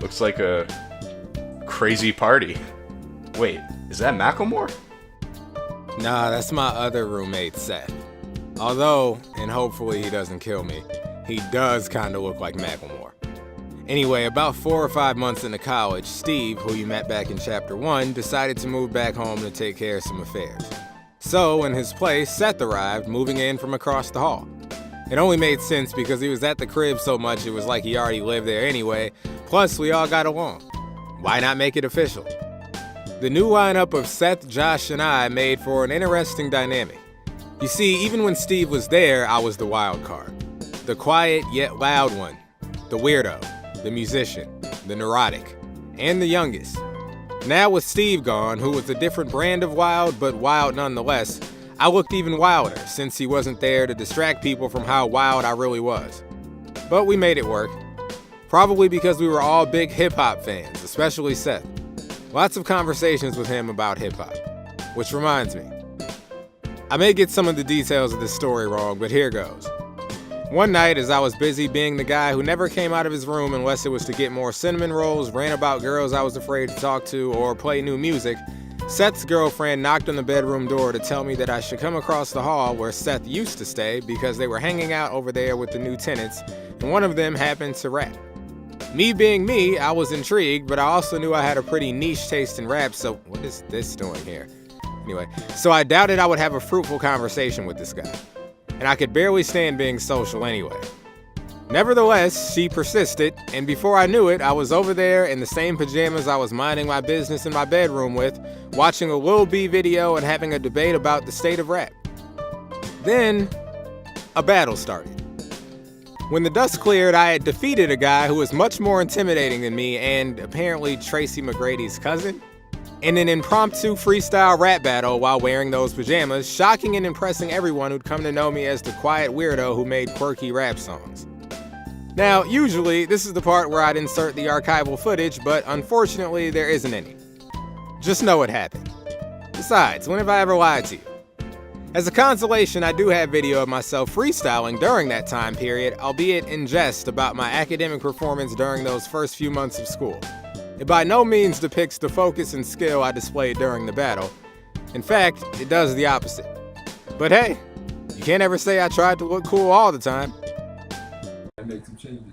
Looks like a crazy party. Wait, is that Macklemore? Nah, that's my other roommate, Seth. Although, and hopefully he doesn't kill me, he does kind of look like Macklemore. Anyway, about 4 or 5 months into college, Steve, who you met back in Chapter 1, decided to move back home to take care of some affairs. So, in his place, Seth arrived, moving in from across the hall. It only made sense because he was at the crib so much it was like he already lived there anyway, plus we all got along. Why not make it official? The new lineup of Seth, Josh, and I made for an interesting dynamic. You see, even when Steve was there, I was the wild card. The quiet yet loud one. The weirdo. The musician. The neurotic. And the youngest. Now with Steve gone, who was a different brand of wild, but wild nonetheless, I looked even wilder since he wasn't there to distract people from how wild I really was. But we made it work. Probably because we were all big hip-hop fans, especially Seth. Lots of conversations with him about hip-hop. Which reminds me, I may get some of the details of this story wrong, but here goes. One night, as I was busy being the guy who never came out of his room unless it was to get more cinnamon rolls, rant about girls I was afraid to talk to, or play new music, Seth's girlfriend knocked on the bedroom door to tell me that I should come across the hall where Seth used to stay because they were hanging out over there with the new tenants, and one of them happened to rap. Me being me, I was intrigued, but I also knew I had a pretty niche taste in rap, so what is this doing here? Anyway, so I doubted I would have a fruitful conversation with this guy. And I could barely stand being social anyway. Nevertheless, she persisted, and before I knew it, I was over there in the same pajamas I was minding my business in my bedroom with, watching a Lil B video and having a debate about the state of rap. Then, a battle started. When the dust cleared, I had defeated a guy who was much more intimidating than me and apparently Tracy McGrady's cousin in an impromptu freestyle rap battle while wearing those pajamas, shocking and impressing everyone who'd come to know me as the quiet weirdo who made quirky rap songs. Now, usually, this is the part where I'd insert the archival footage, but unfortunately, there isn't any. Just know it happened. Besides, when have I ever lied to you? As a consolation, I do have video of myself freestyling during that time period, albeit in jest about my academic performance during those first few months of school. It by no means depicts the focus and skill I displayed during the battle. In fact, it does the opposite. But hey, you can't ever say I tried to look cool all the time. I make some changes.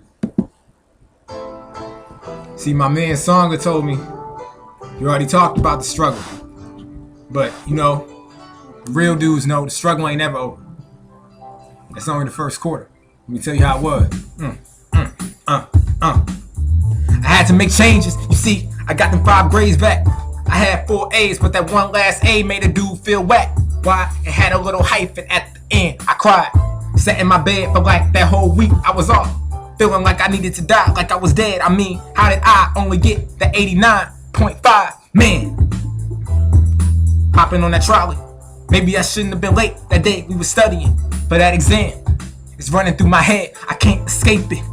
See, my man Songa told me you already talked about the struggle. But, you know, the real dudes know the struggle ain't never over. That's only the first quarter. Let me tell you how it was. I had to make changes. You see, I got them 5 grades back. I had 4 A's, but that one last A made a dude feel whack. Why? It had a little hyphen at the end. I cried. Sat in my bed for like that whole week. I was off. Feeling like I needed to die, like I was dead. I mean, how did I only get the 89.5? Man. Hopping on that trolley. Maybe I shouldn't have been late that day we were studying. But that exam is running through my head. I can't escape it.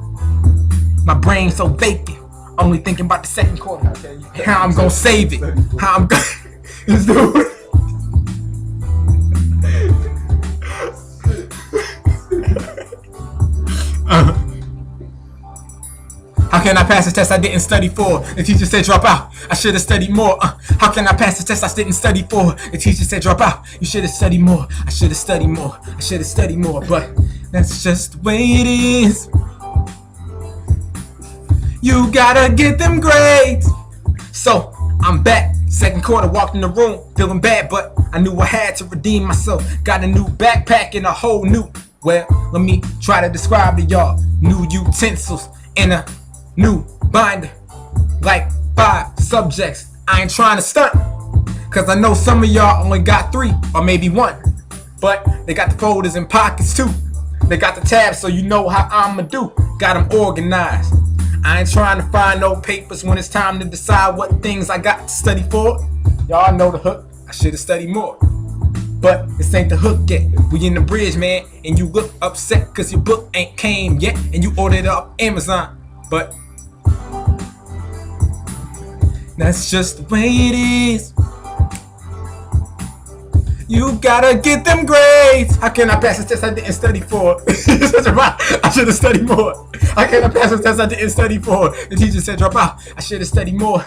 My brain's so vacant. Only thinking about the second quarter. How I'm gonna save it. How I'm gonna... Let's do it. How can I pass the test I didn't study for? The teacher said drop out. I should have studied more. How can I pass the test I didn't study for? The teacher said drop out. You should have studied more. I should have studied more. I should have studied more. But that's just the way it is. You gotta get them grades. So I'm back. Second quarter, walked in the room, feeling bad, but I knew I had to redeem myself. Got a new backpack and a whole new, well, let me try to describe to y'all. New utensils and a new binder. Like 5 subjects. I ain't trying to stunt, cause I know some of y'all only got 3 or maybe 1. But they got the folders and pockets too. They got the tabs, so you know how I'ma do. Got them organized. I ain't trying to find no papers when it's time to decide what things I got to study for. Y'all know the hook. I should have studied more. But this ain't the hook yet. We in the bridge, man. And you look upset cause your book ain't came yet. And you ordered it off Amazon. But that's just the way it is. You gotta get them grades. How can I pass this test I didn't study for? I should have studied more. How can I pass this test I didn't study for? The teacher said drop out. I should have studied more.